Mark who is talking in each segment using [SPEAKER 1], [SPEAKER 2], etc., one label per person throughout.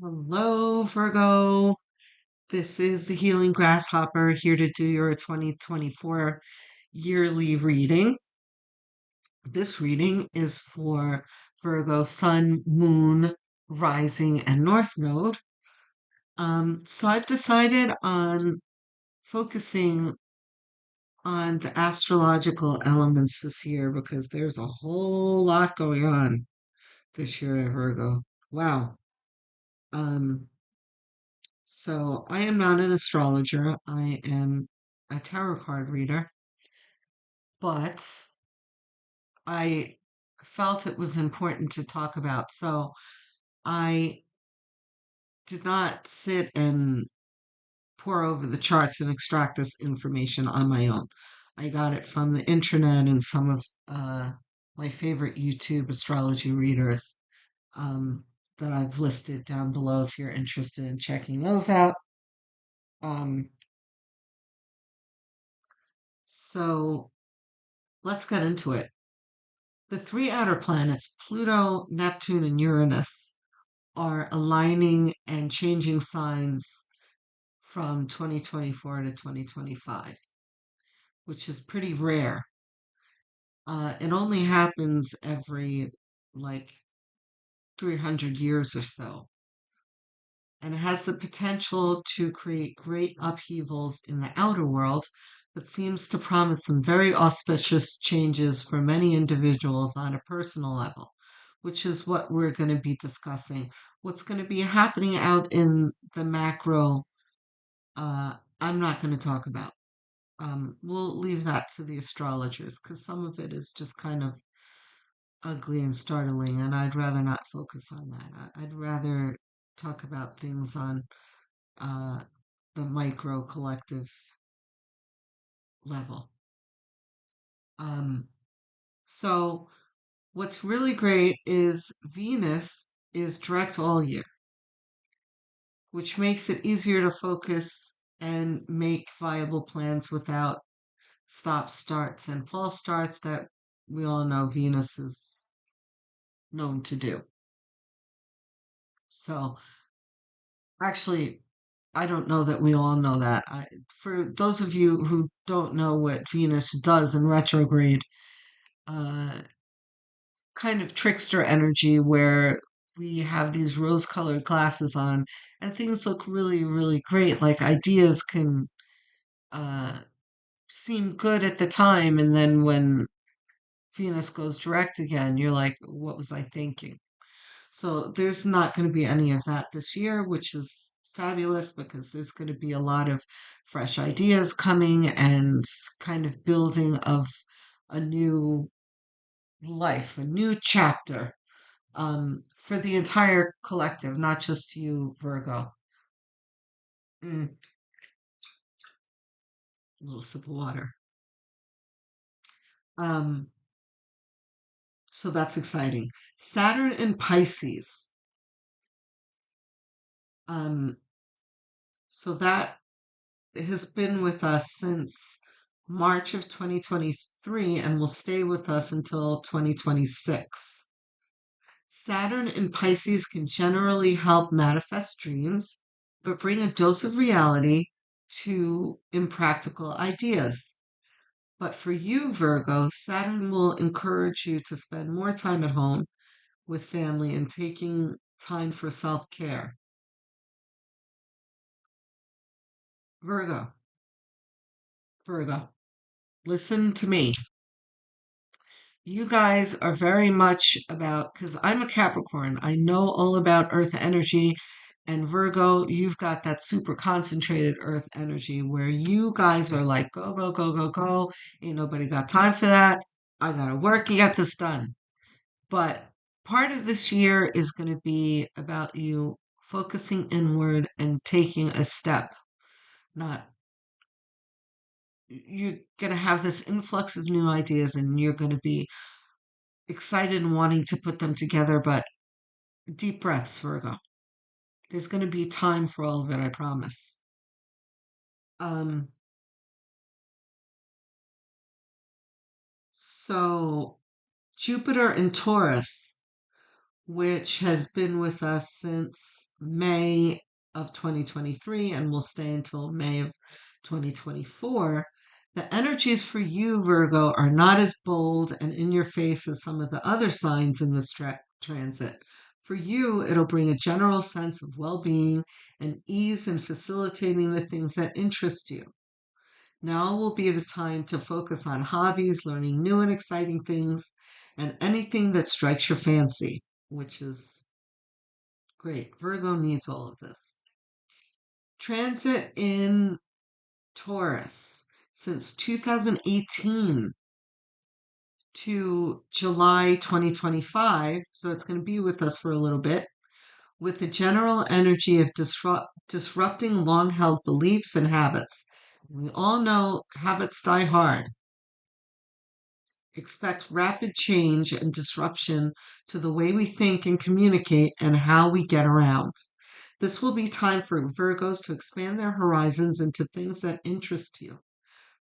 [SPEAKER 1] Hello, Virgo. This is the Healing Grasshopper here to do your 2024 yearly reading. This reading is for Virgo Sun, Moon, Rising, and North Node. So I've decided on focusing on the astrological elements this year because there's a whole lot going on this year at Virgo. Wow. Um, So I am not an astrologer. I am a tarot card reader, but I felt it was important to talk about. So I did not sit and pour over the charts and extract this information on my own. I got it from the internet and some of my favorite YouTube astrology readers um, that I've listed down below if you're interested in checking those out. Um, so let's get into it. The three outer planets, Pluto, Neptune, and Uranus, are aligning and changing signs from 2024 to 2025, which is pretty rare. It only happens every like 300 years or so, and it has the potential to create great upheavals in the outer world, but seems to promise some very auspicious changes for many individuals on a personal level, which is what we're going to be discussing. What's going to be happening out in the macro, I'm not going to talk about. We'll leave that to the astrologers because some of it is just kind of ugly and startling, and I'd rather not focus on that. I'd rather talk about things on uh, the micro collective level. Um, so, what's really great is Venus is direct all year, which makes it easier to focus and make viable plans without stop starts and false starts that we all know Venus is known to do. So, actually, I don't know that we all know that. For those of you who don't know what Venus does in retrograde, uh, kind of trickster energy where we have these rose colored glasses on and things look really, really great. Like ideas can uh, seem good at the time. And then when Venus goes direct again, you're like, what was I thinking? So there's not going to be any of that this year, which is fabulous because there's going to be a lot of fresh ideas coming and kind of building of a new life, a new chapter for the entire collective, not just you, Virgo. A little sip of water. Um, so that's exciting. Saturn in Pisces. Um, so that has been with us since March of 2023 and will stay with us until 2026. Saturn in Pisces can generally help manifest dreams, but bring a dose of reality to impractical ideas. But for you, Virgo, Saturn will encourage you to spend more time at home with family and taking time for self care. Virgo, Virgo, listen to me. You guys are very much about, because I'm a Capricorn, I know all about Earth energy. And Virgo, you've got that super concentrated Earth energy where you guys are like, go, go, go, go, go. Ain't nobody got time for that. I gotta work and get this done. But part of this year is going to be about you focusing inward and taking a step. Not, you're going to have this influx of new ideas and you're going to be excited and wanting to put them together, but deep breaths, Virgo. There's going to be time for all of it, I promise. Um, so Jupiter in Taurus which has been with us since May of 2023 and will stay until May of 2024. The energies for you, Virgo, are not as bold and in your face as some of the other signs in this transit. For you, it'll bring a general sense of well being and ease in facilitating the things that interest you. Now will be the time to focus on hobbies, learning new and exciting things, and anything that strikes your fancy, which is great. Virgo needs all of this. Transit in Taurus since 2018 to July 2025. So it's going to be with us for a little bit with the general energy of disrupting long held beliefs and habits. We all know habits die hard. Expect rapid change and disruption to the way we think and communicate and how we get around. This will be time for Virgos to expand their horizons into things that interest you.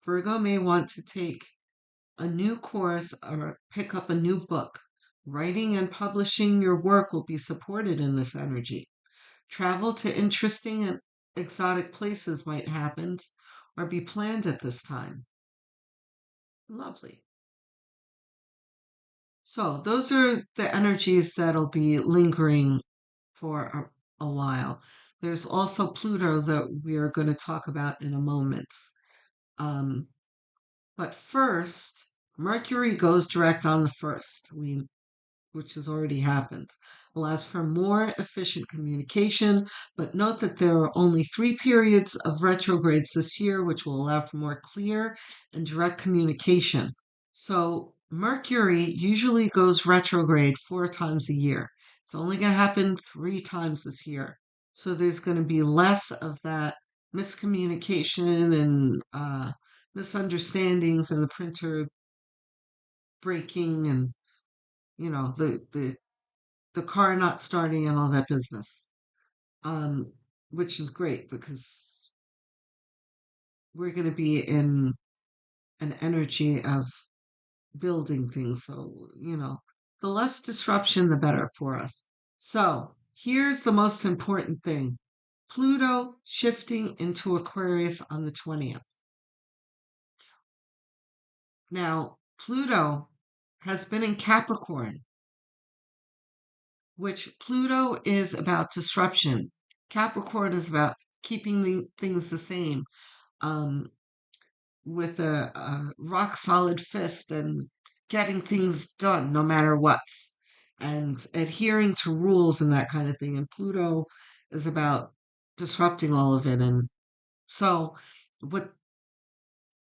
[SPEAKER 1] Virgo may want to take a new course or pick up a new book. Writing and publishing your work will be supported in this energy. Travel to interesting and exotic places might happen or be planned at this time. Lovely. So, those are the energies that'll be lingering for a while. There's also Pluto that we are going to talk about in a moment. Um, but first, Mercury goes direct on the 1st, which has already happened. Allows for more efficient communication, but note that there are only 3 periods of retrogrades this year, which will allow for more clear and direct communication. So Mercury usually goes retrograde 4 times a year. It's only going to happen 3 times this year. So there's going to be less of that miscommunication and misunderstandings and the printer breaking and the car not starting and all that business. Um, which is great because we're going to be in an energy of building things. So, the less disruption, the better for us. So, here's the most important thing Pluto shifting into Aquarius on the 20th. Now, Pluto has been in Capricorn, which Pluto is about disruption. Capricorn is about keeping things the same um, with a rock solid fist and getting things done no matter what, and adhering to rules and that kind of thing. And Pluto is about disrupting all of it. And so, what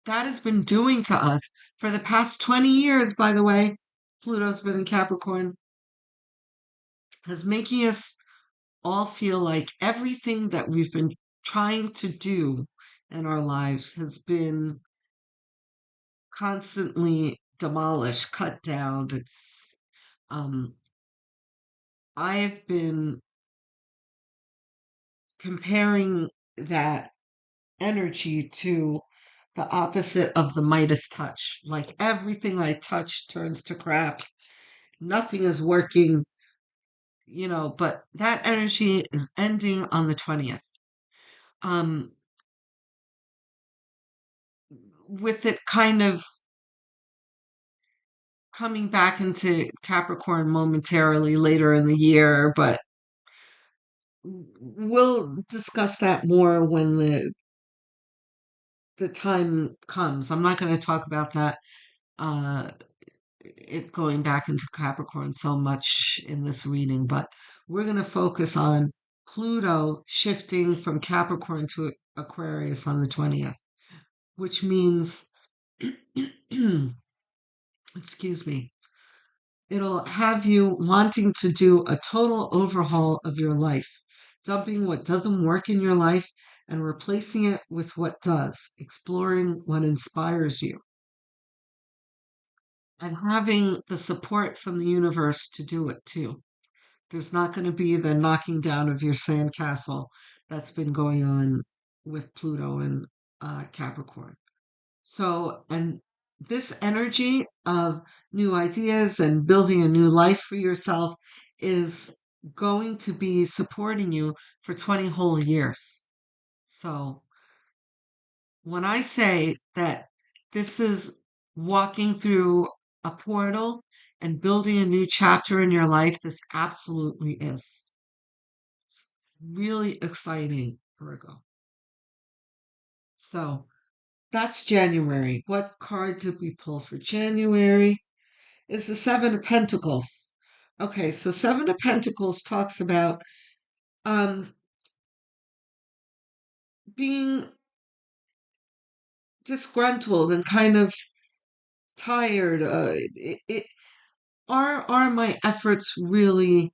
[SPEAKER 1] that has been doing to us for the past 20 years, by the way, Pluto's been in Capricorn, is making us all feel like everything that we've been trying to do in our lives has been constantly demolished, cut down. Um, I've been comparing that energy to the opposite of the Midas touch. Like everything I touch turns to crap. Nothing is working, but that energy is ending on the 20th. Um, with it kind of coming back into Capricorn momentarily later in the year, but we'll discuss that more when the time comes. I'm not going to talk about that uh it going back into Capricorn so much in this reading, but we're going to focus on Pluto shifting from Capricorn to Aquarius on the 20th, which means excuse me, it'll have you wanting to do a total overhaul of your life, dumping what doesn't work in your life and replacing it with what does, exploring what inspires you, and having the support from the universe to do it too. There's not going to be the knocking down of your sandcastle that's been going on with Pluto and Capricorn. So, and this energy of new ideas and building a new life for yourself is going to be supporting you for 20 whole years. So when I say that this is walking through a portal and building a new chapter in your life, this absolutely is. It's really exciting, Virgo. So that's January. What card did we pull for January? Is the Seven of Pentacles. Okay, so Seven of Pentacles talks about um being disgruntled and kind of tired. Are my efforts really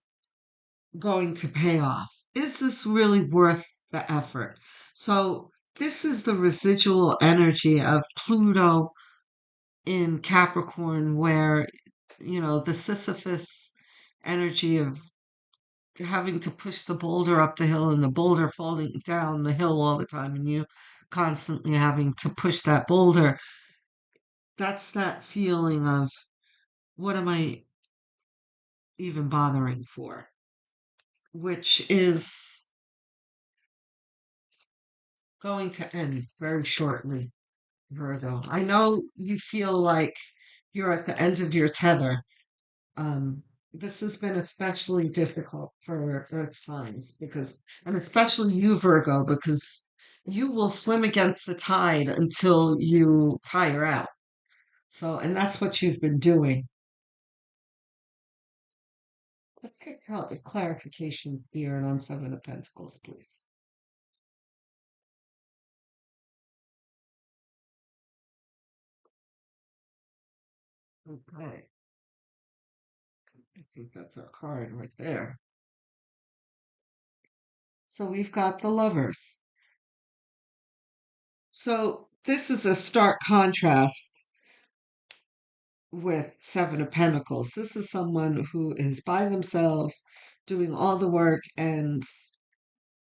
[SPEAKER 1] going to pay off? Is this really worth the effort? So this is the residual energy of Pluto in Capricorn, where the Sisyphus energy of having to push the boulder up the hill and the boulder falling down the hill all the time, and you constantly having to push that boulder. That's that feeling of, what am I even bothering for? Which is going to end very shortly, Virgo. I know you feel like you're at the end of your tether. Um, this has been especially difficult for Earth signs and especially you, Virgo, because you will swim against the tide until you tire out. So, and that's what you've been doing. Let's get a clarification here and on Seven of Pentacles, please. Okay, I think that's our card right there. So we've got the Lovers. So this is a stark contrast with Seven of Pentacles. This is someone who is by themselves, doing all the work and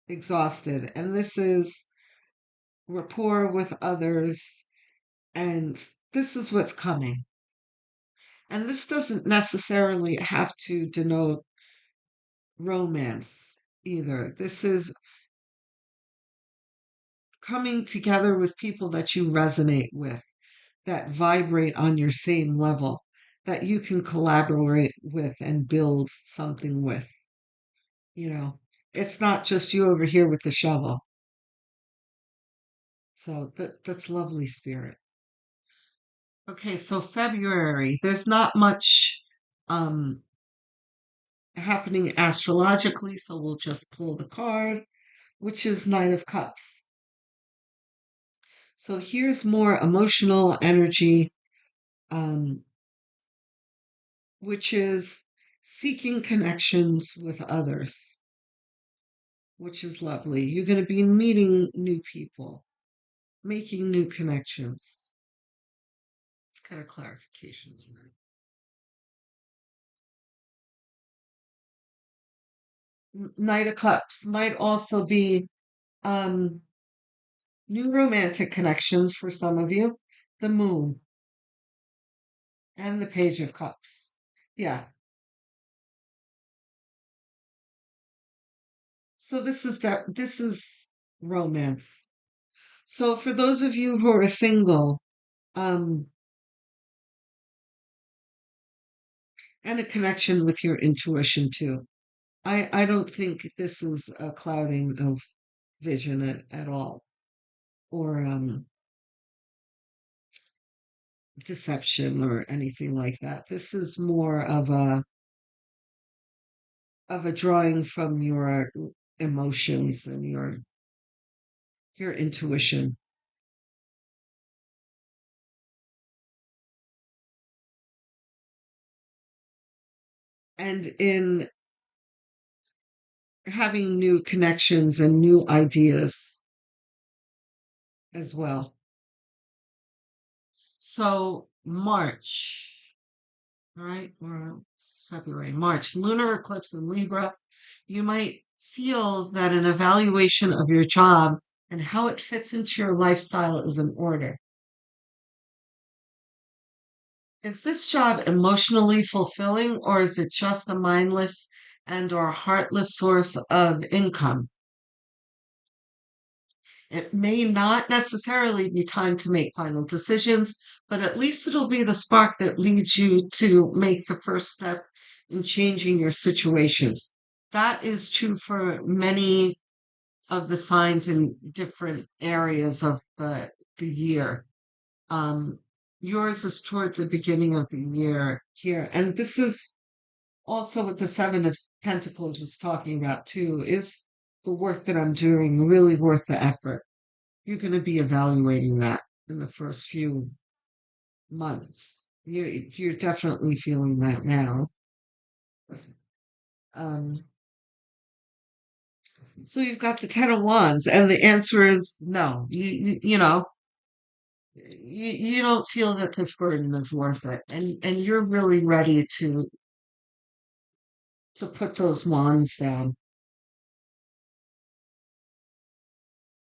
[SPEAKER 1] exhausted. And this is rapport with others. And this is what's coming. And this doesn't necessarily have to denote romance either. This is coming together with people that you resonate with, that vibrate on your same level, that you can collaborate with and build something with. You know, it's not just you over here with the shovel. So that's lovely, Spirit. Okay, so February, there's not much um happening astrologically, so we'll just pull the card, which is Knight of Cups. So here's more emotional energy, um, which is seeking connections with others, which is lovely. You're going to be meeting new people, making new connections. Let's get a clarification tonight. Knight of Cups might also be um, new romantic connections for some of you. The Moon and the Page of Cups. Yeah. So this is romance. So for those of you who are single, um, and a connection with your intuition too. I don't think this is a clouding of vision at all, or deception or anything like that. This is more of a drawing from your emotions and your intuition. And in having new connections and new ideas as well. So March, all right, or February, March, lunar eclipse in Libra. You might feel that an evaluation of your job and how it fits into your lifestyle is in order. Is this job emotionally fulfilling, or is it just a mindless and or heartless source of income. It may not necessarily be time to make final decisions, but at least it'll be the spark that leads you to make the first step in changing your situation. That is true for many of the signs in different areas of the year. Um, Yours is toward the beginning of the year here. And this is also what the Seven of Pentacles is talking about too. Is the work that I'm doing really worth the effort? You're going to be evaluating that in the first few months. You're definitely feeling that now. Um, so you've got the Ten of Wands, and the answer is no. You don't feel that this burden is worth it, and you're really ready to put those wands down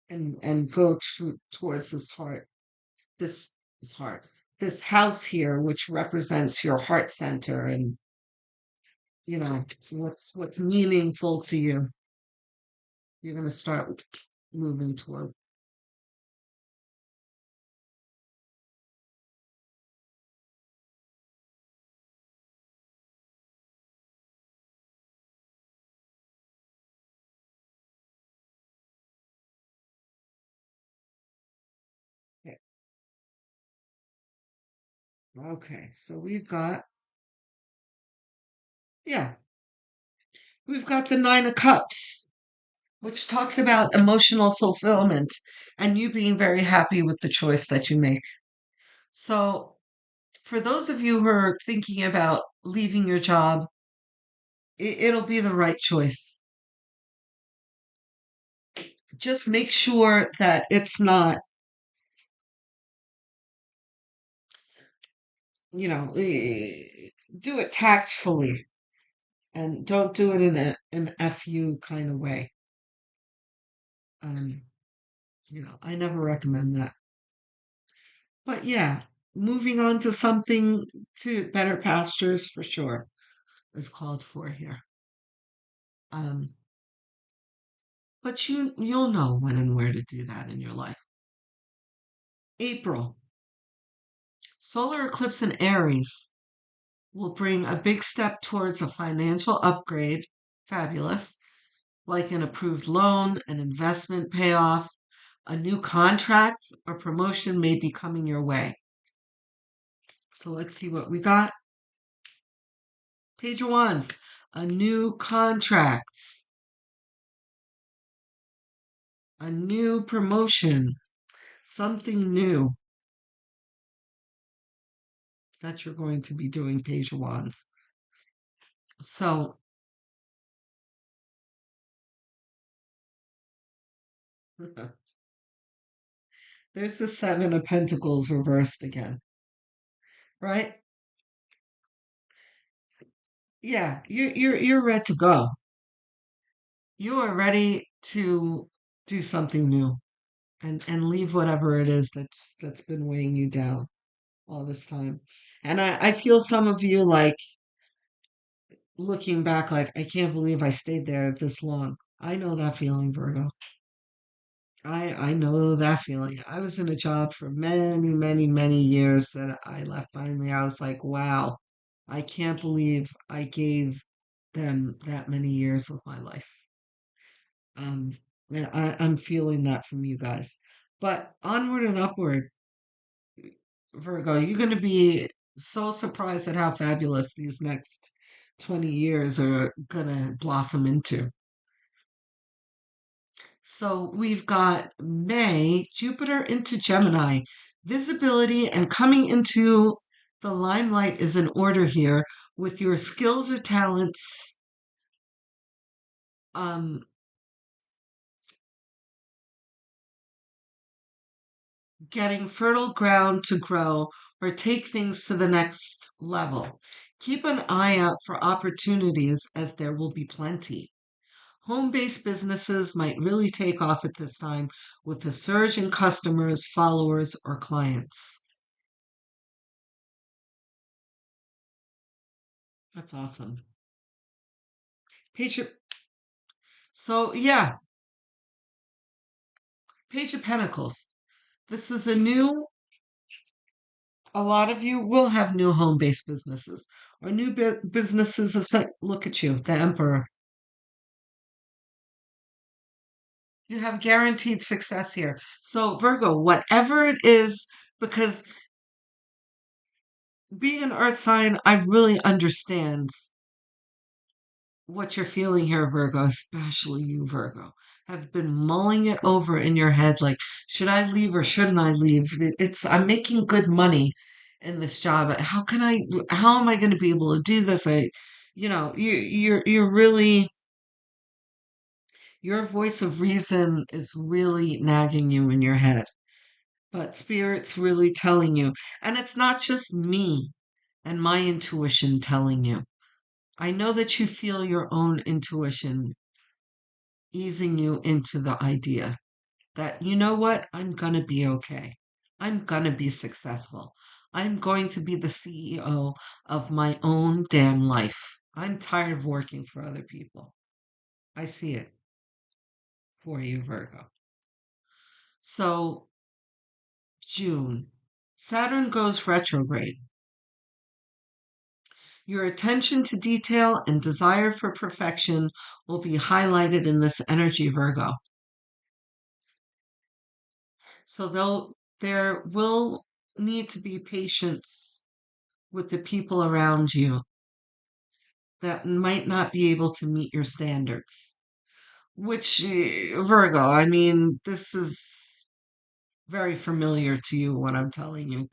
[SPEAKER 1] and go towards this this heart, this house here, which represents your heart center, and what's meaningful to you. You're going to start moving toward. Okay, okay, so yeah, we've got the Nine of Cups, which talks about emotional fulfillment and you being very happy with the choice that you make. So, for those of you who are thinking about leaving your job, it'll be the right choice. Just make sure that it's not, do it tactfully and don't do it in an FU kind of way. Um, I never recommend that. But yeah, moving on to something to better pastures for sure is called for here. Um, but you'll know when and where to do that in your life. April, solar eclipse in Aries will bring a big step towards a financial upgrade. Fabulous. Like an approved loan, an investment payoff, a new contract or promotion may be coming your way. So let's see what we got. Page of Wands, a new contract, a new promotion, something new that you're going to be doing, Page of Wands. So there's the Seven of Pentacles reversed again, right? Yeah, you're ready to go. You are ready to do something new and leave whatever it is that's been weighing you down all this time. And I feel some of you like looking back like I can't believe I stayed there this long. I know that feeling, Virgo. I know that feeling. I was in a job for many, many, many years that I left finally. I was like, wow, I can't believe I gave them that many years of my life. Um, and I'm feeling that from you guys. But onward and upward, Virgo, you're going to be so surprised at how fabulous these next 20 years are going to blossom into. So we've got May, Jupiter into Gemini. Visibility and coming into the limelight is in order here with your skills or talents um, getting fertile ground to grow or take things to the next level. Keep an eye out for opportunities as there will be plenty. Home based businesses might really take off at this time with a surge in customers, followers, or clients. That's awesome. Page of, so yeah, Page of Pentacles. This is a lot of you will have new home-based businesses or new businesses of look at you, the Emperor. You have guaranteed success here. So Virgo, whatever it is, because being an earth sign, I really understand what you're feeling here, Virgo, especially you, Virgo, have been mulling it over in your head like, should I leave or shouldn't I leave? I'm making good money in this job. How am I going to be able to do this? You're really, your voice of reason is really nagging you in your head, but spirit's really telling you. And it's not just me and my intuition telling you. I know that you feel your own intuition easing you into the idea that, you know what, I'm going to be okay. I'm going to be successful. I'm going to be the CEO of my own damn life. I'm tired of working for other people. I see it for you, Virgo. So, June, Saturn goes retrograde. Your attention to detail and desire for perfection will be highlighted in this energy, Virgo. So there will need to be patience with the people around you that might not be able to meet your standards. Which, Virgo, I mean, this is very familiar to you, what I'm telling you.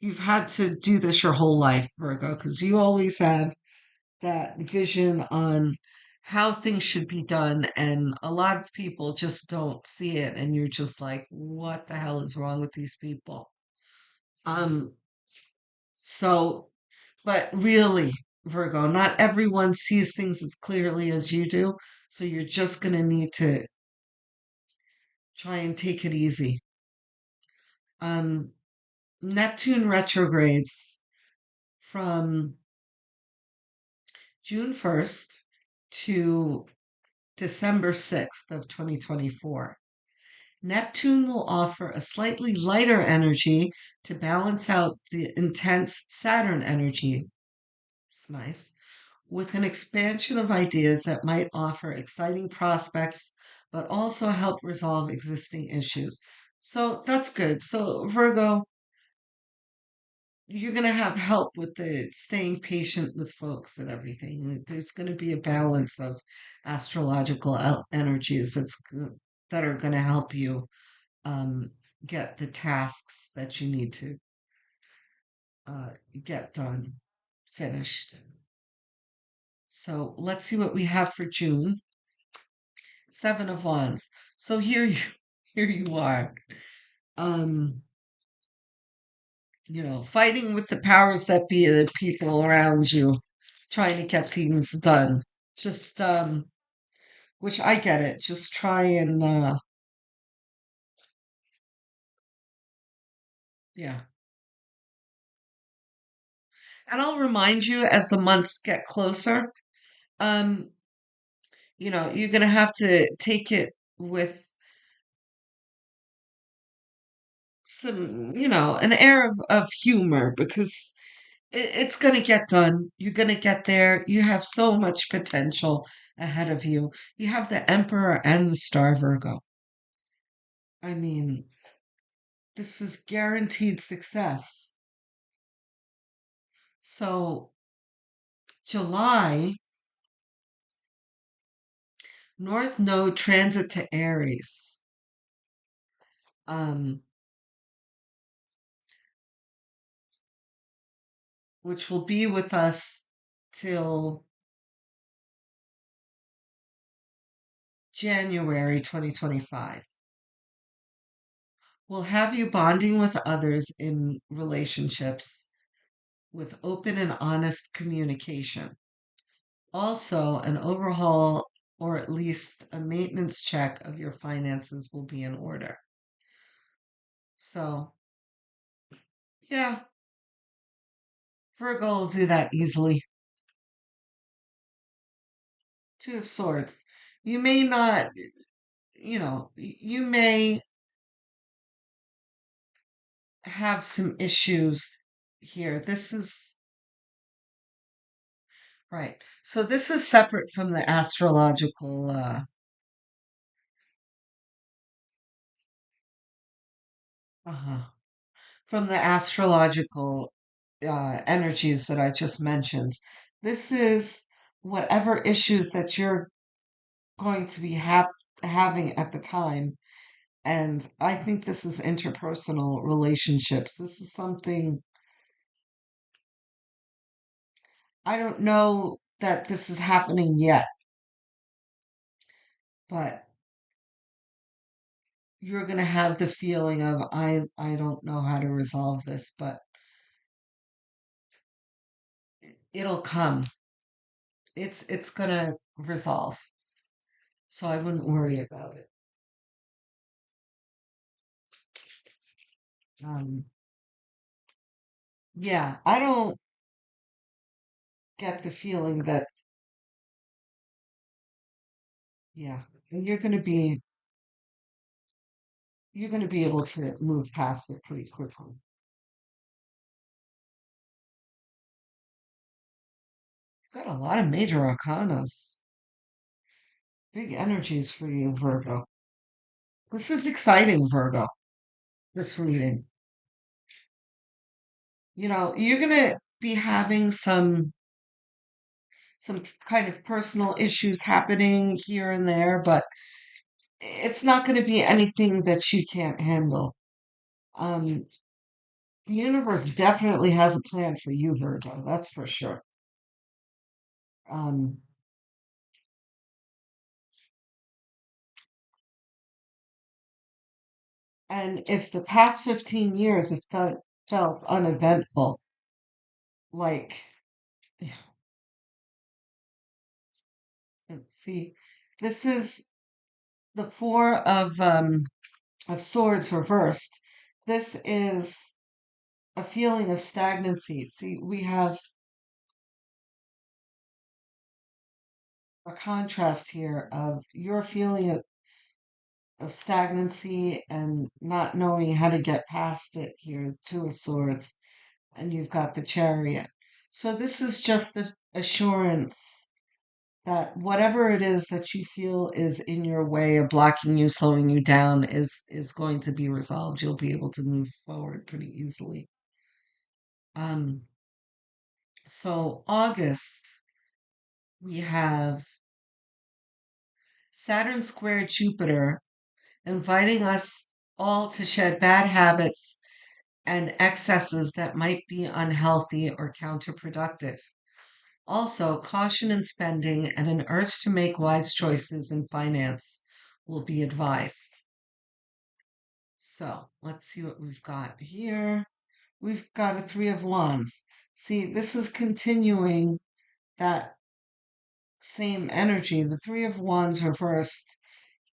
[SPEAKER 1] You've had to do this your whole life, Virgo, because you always have that vision on how things should be done. And a lot of people just don't see it. And you're just like, what the hell is wrong with these people? Um, so, but really, Virgo, not everyone sees things as clearly as you do. So you're just going to need to try and take it easy. Um, Neptune retrogrades from June 1st to December 6th of 2024. Neptune will offer a slightly lighter energy to balance out the intense Saturn energy. It's nice. With an expansion of ideas that might offer exciting prospects, but also help resolve existing issues. So that's good. So, Virgo, you're going to have help with the staying patient with folks and everything. There's going to be a balance of astrological energies that are going to help you um, get the tasks that you need to uh, get done, finished. So let's see what we have for June. Seven of Wands. So here you are. Um, fighting with the powers that be, the people around you, trying to get things done. Just which I get it. Just try and yeah. And I'll remind you as the months get closer. Um, you're gonna have to take it with some, an air of humor because it's going to get done. You're going to get there. You have so much potential ahead of you. You have the Emperor and the Star Virgo. I mean, this is guaranteed success. So, July, North Node transit to Aries, um, which will be with us till January 2025. Will have you bonding with others in relationships with open and honest communication. Also, an overhaul or at least a maintenance check of your finances will be in order. So, yeah, Virgo will do that easily. Two of Swords. You may not, you may have some issues here. This is right. So this is separate from the astrological, uh from the astrological energies that I just mentioned. This is whatever issues that you're going to be having at the time. And I think this is interpersonal relationships. This is something I don't know that this is happening yet, but you're going to have the feeling of I don't know how to resolve this, but it'll come. It's going to resolve. So I wouldn't worry about it. Um yeah, I don't get the feeling that yeah, and you're going to be able to move past it pretty quickly. You've got a lot of major arcanas. Big energies for you, Virgo. This is exciting, Virgo, this reading. You're going to be having some kind of personal issues happening here and there, but it's not going to be anything that you can't handle. Um, the universe definitely has a plan for you, Virgo, that's for sure. Um, and if the past 15 years have felt uneventful, like, let's see, this is the Four of Swords reversed. This is a feeling of stagnancy. See, we have a contrast here of your feeling of stagnancy and not knowing how to get past it here, Two of Swords, and you've got the Chariot. So this is just a assurance that whatever it is that you feel is in your way of blocking you, slowing you down, is going to be resolved. You'll be able to move forward pretty easily. Um, so August, we have Saturn square Jupiter, inviting us all to shed bad habits and excesses that might be unhealthy or counterproductive. Also, caution in spending and an urge to make wise choices in finance will be advised. So let's see what we've got here. We've got a Three of Wands. See, this is continuing that same energy. The Three of Wands reversed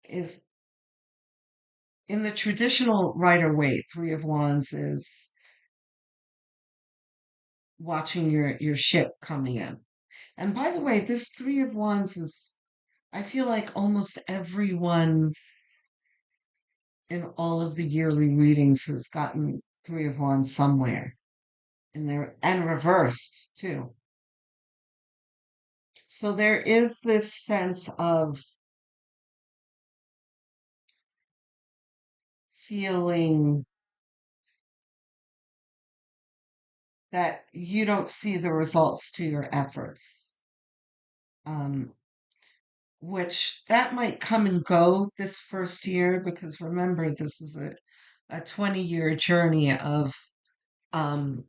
[SPEAKER 1] is in the traditional Rider Waite. Three of Wands is watching your ship coming in. And by the way, this Three of Wands is, I feel like almost everyone in all of the yearly readings has gotten Three of Wands somewhere in there and reversed too. So there is this sense of feeling that you don't see the results to your efforts. Um, which that might come and go this first year because remember this is a 20-year journey um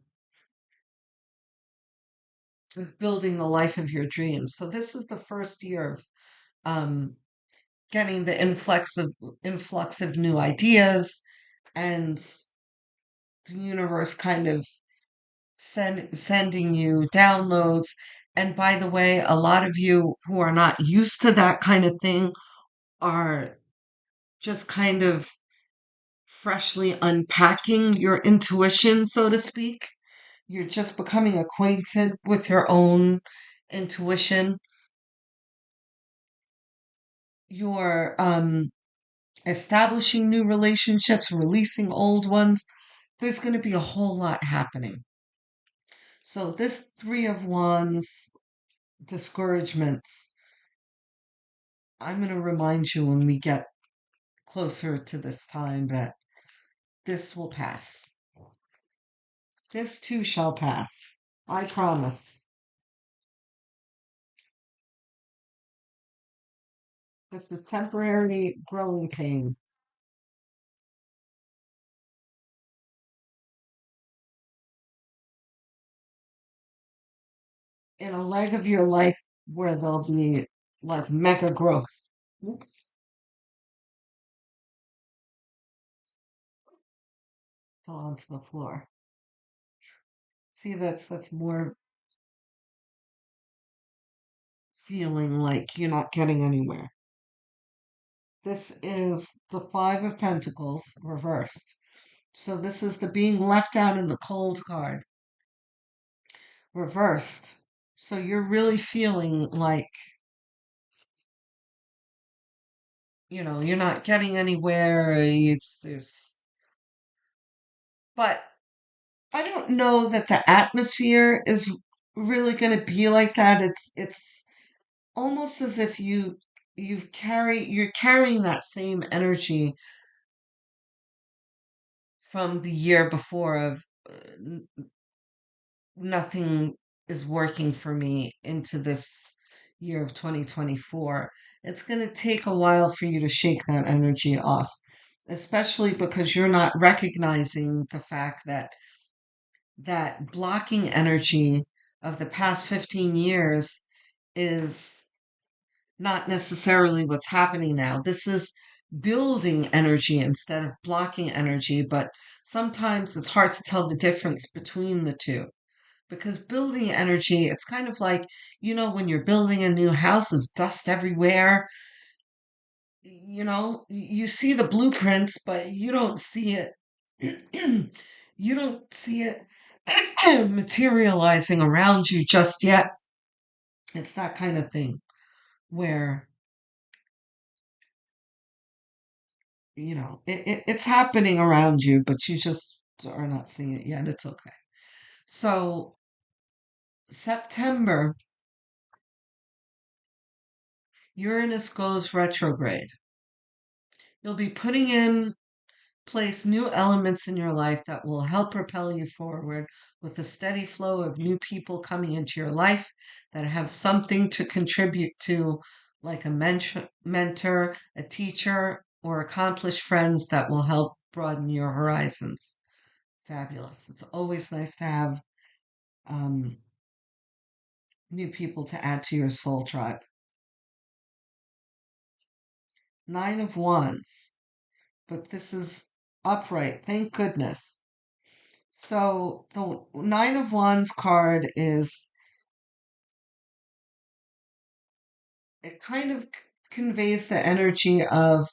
[SPEAKER 1] of building the life of your dreams. So this is the first year of um getting the influx of new ideas and the universe kind of sending you downloads. And by the way, a lot of you who are not used to that kind of thing are just kind of freshly unpacking your intuition, so to speak. You're just becoming acquainted with your own intuition. you're establishing new relationships, releasing old ones. There's going to be a whole lot happening. So this Three of Wands discouragements, I'm going to remind you when we get closer to this time that this will pass. This too shall pass. I promise. This is temporary growing pain in a leg of your life where there'll be like mega growth. Oops, fell onto the floor. See, that's more feeling like you're not getting anywhere. This is the Five of Pentacles reversed. So this is the being left out in the cold card reversed. So you're really feeling like, you're not getting anywhere. It's this, but I don't know that the atmosphere is really going to be like that. It's almost as if you're carrying that same energy from the year before of nothing is working for me into this year of 2024. It's going to take a while for you to shake that energy off, especially because you're not recognizing the fact that that blocking energy of the past 15 years is not necessarily what's happening now. This is building energy instead of blocking energy, but sometimes it's hard to tell the difference between the two. Because building energy, it's kind of like, when you're building a new house, there's dust everywhere. You see the blueprints, but you don't see it. You don't see it materializing around you just yet. It's that kind of thing where, it's happening around you, but you just are not seeing it yet. It's okay. So, September, Uranus goes retrograde. You'll be putting in place new elements in your life that will help propel you forward with a steady flow of new people coming into your life that have something to contribute to, like a mentor, a teacher, or accomplished friends that will help broaden your horizons. Fabulous. It's always nice to have um, new people to add to your soul tribe. Nine of Wands, but this is upright. Thank goodness. So the Nine of Wands card is, it kind of conveys the energy of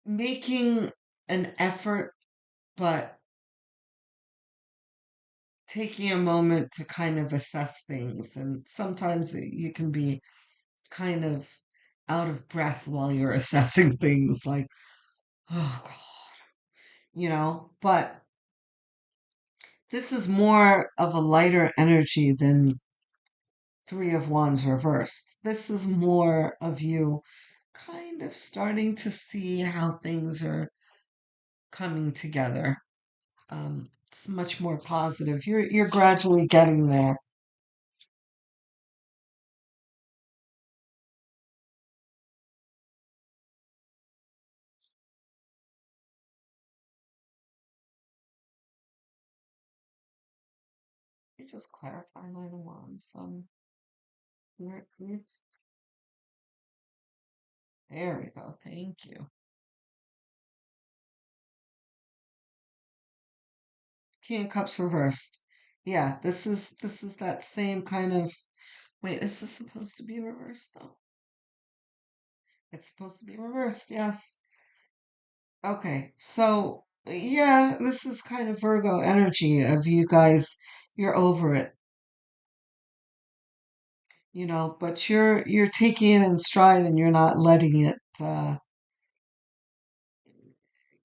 [SPEAKER 1] making an effort, but taking a moment to kind of assess things. And sometimes you can be kind of out of breath while you're assessing things, like, oh God, but this is more of a lighter energy than Three of Wands reversed. This is more of you kind of starting to see how things are coming together. It's much more positive. You're gradually getting there. You just clarify Nine of Wands. There we go. Thank you. King of Cups reversed. Yeah, this is that same kind of. Wait, is this supposed to be reversed though? It's supposed to be reversed. Yes. Okay, so yeah, this is kind of Virgo energy of you guys. You're over it. but you're taking it in stride and you're not letting it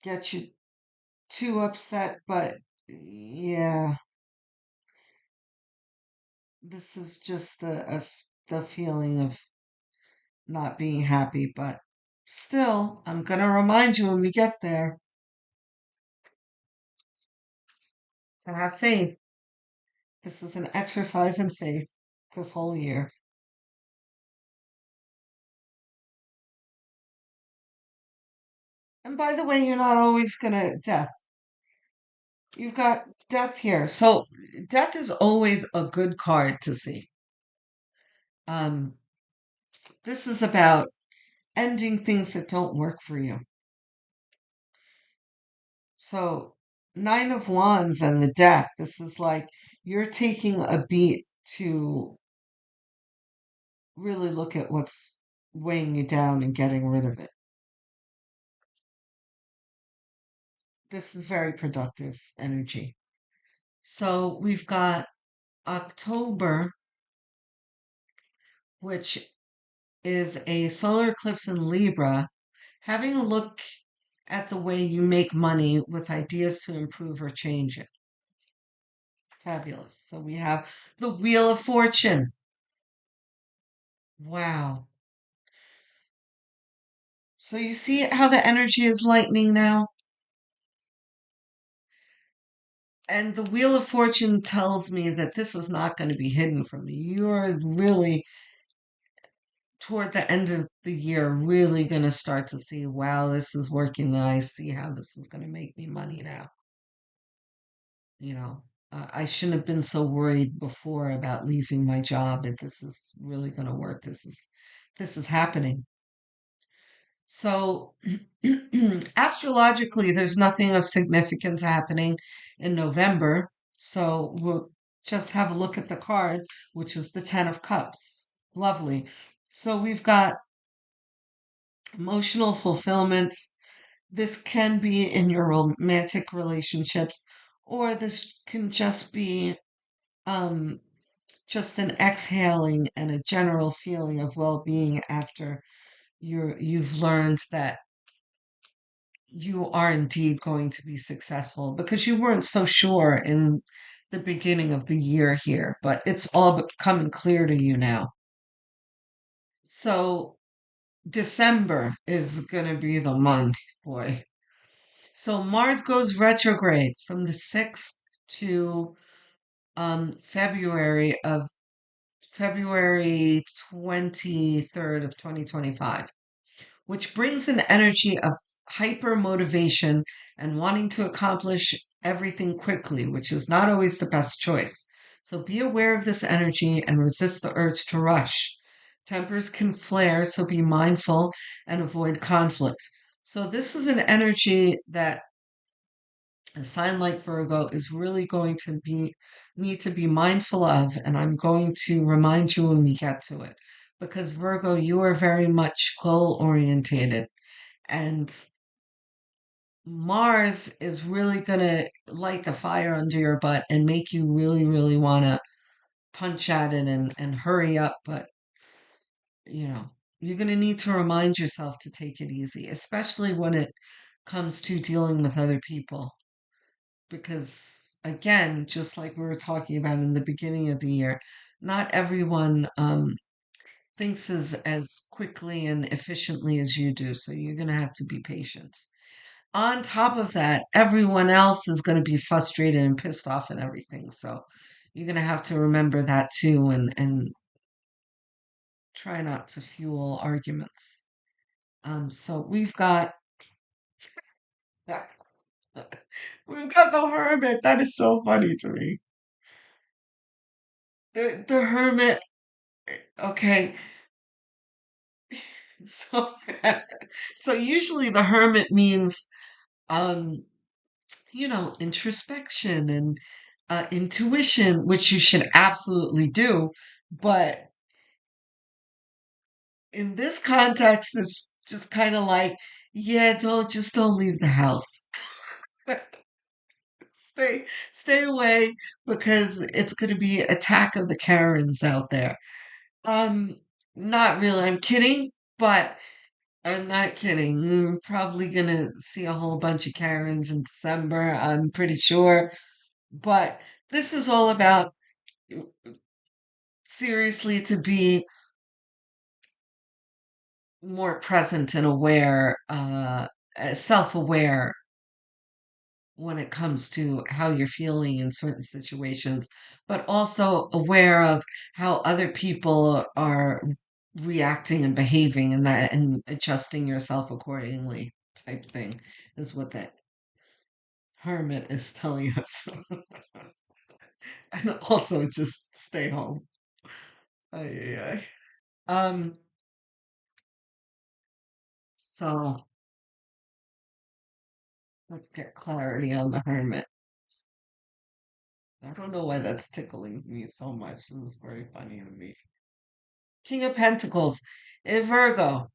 [SPEAKER 1] get you too upset. But yeah, this is just the feeling of not being happy. But still, I'm gonna remind you when we get there to have faith. This is an exercise in faith this whole year. And by the way, you're not always gonna death. You've got death here. So death is always a good card to see. Um, this is about ending things that don't work for you. So Nine of Wands and the death, this is like you're taking a beat to really look at what's weighing you down and getting rid of it. This is very productive energy. So we've got October, which is a solar eclipse in Libra, having a look at the way you make money with ideas to improve or change it. Fabulous. So we have the Wheel of Fortune. Wow. So you see how the energy is lightening now? And the Wheel of Fortune tells me that this is not going to be hidden from you. You're really, toward the end of the year, really going to start to see, wow, this is working. I see how this is going to make me money now. You know, I shouldn't have been so worried before about leaving my job, and this is really going to work. This is happening. So, astrologically, there's nothing of significance happening in November. So, we'll just have a look at the card, which is the Ten of Cups. Lovely. So, we've got emotional fulfillment. This can be in your romantic relationships, or this can just be um, just an exhaling and a general feeling of well-being after you've learned that you are indeed going to be successful because you weren't so sure in the beginning of the year here, but it's all becoming clear to you now. So December is going to be the month, boy. So Mars goes retrograde from the 6th to February 23rd of 2025, which brings an energy of hyper motivation and wanting to accomplish everything quickly, which is not always the best choice. So be aware of this energy and resist the urge to rush. Tempers can flare, so be mindful and avoid conflict. So this is an energy that a sign like Virgo is really going to be need to be mindful of, and I'm going to remind you when we get to it. Because Virgo, you are very much goal orientated, and Mars is really going to light the fire under your butt and make you really, really want to punch at it and hurry up. But, you know, you're going to need to remind yourself to take it easy, especially when it comes to dealing with other people. Because, again, just like we were talking about in the beginning of the year, not everyone thinks as quickly and efficiently as you do. So you're going to have to be patient. On top of that, everyone else is going to be frustrated and pissed off and everything. So you're going to have to remember that too and try not to fuel arguments. So we've got the Hermit. That is so funny to me. The Hermit, okay. So so usually the Hermit means um introspection and intuition, which you should absolutely do. But in this context, it's just kind of like, yeah, don't leave the house. Stay away because it's going to be attack of the Karens out there. Um, Not really. I'm kidding, but I'm not kidding. We're probably gonna see a whole bunch of Karens in December, I'm pretty sure. But this is all about uh, seriously to be more present and aware, self-aware when it comes to how you're feeling in certain situations, but also aware of how other people are reacting and behaving and that and adjusting yourself accordingly type thing is what that hermit is telling us. And also just stay home. Ay, ay, ay. Um, so let's get clarity on the hermit. I don't know why that's tickling me so much. It's very funny to me. King of Pentacles, a Virgo.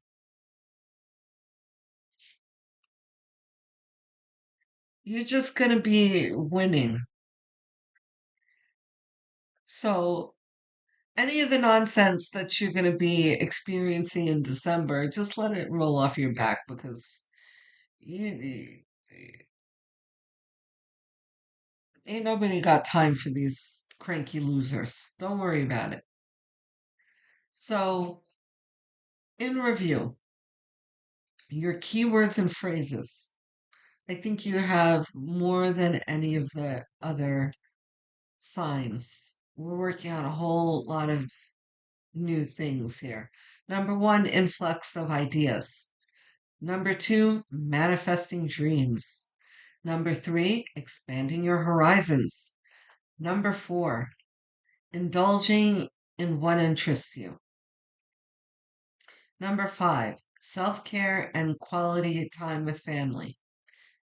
[SPEAKER 1] You're just gonna be winning. So any of the nonsense that you're gonna be experiencing in December, just let it roll off your back because you ain't nobody got time for these cranky losers. Don't worry about it. So in review, your keywords and phrases. I think you have more than any of the other signs. We're working on a whole lot of new things here. Number one, influx of ideas. Number two, manifesting dreams. Number three, expanding your horizons. Number four, indulging in what interests you. Number five, self care and quality time with family.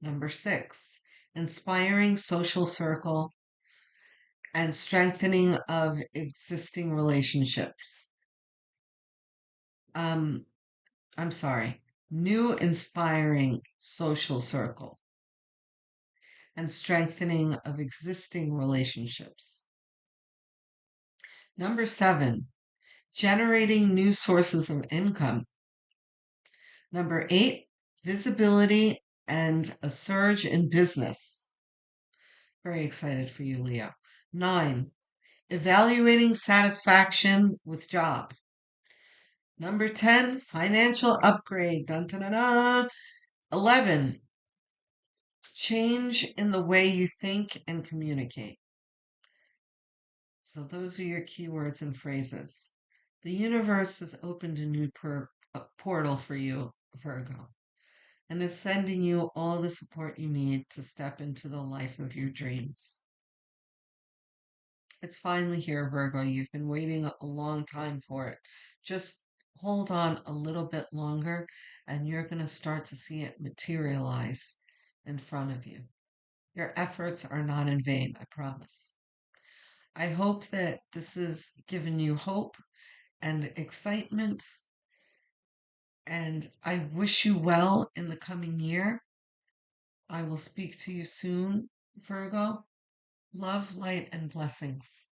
[SPEAKER 1] Number six, inspiring social circle and strengthening of existing relationships. Um, I'm sorry, new inspiring social circle and strengthening of existing relationships. Number seven, generating new sources of income. Number eight, visibility and a surge in business. Very excited for you, Leo. Nine, evaluating satisfaction with job. Number 10, financial upgrade. Dun, dun, dun, dun. 11, change in the way you think and communicate. So those are your keywords and phrases. The universe has opened a new portal for you, Virgo, and is sending you all the support you need to step into the life of your dreams. It's finally here, Virgo. You've been waiting a long time for it. Just hold on a little bit longer, and you're going to start to see it materialize in front of you. Your efforts are not in vain, I promise. I hope that this has given you hope and excitement, and I wish you well in the coming year. I will speak to you soon, Virgo. Love, light, and blessings.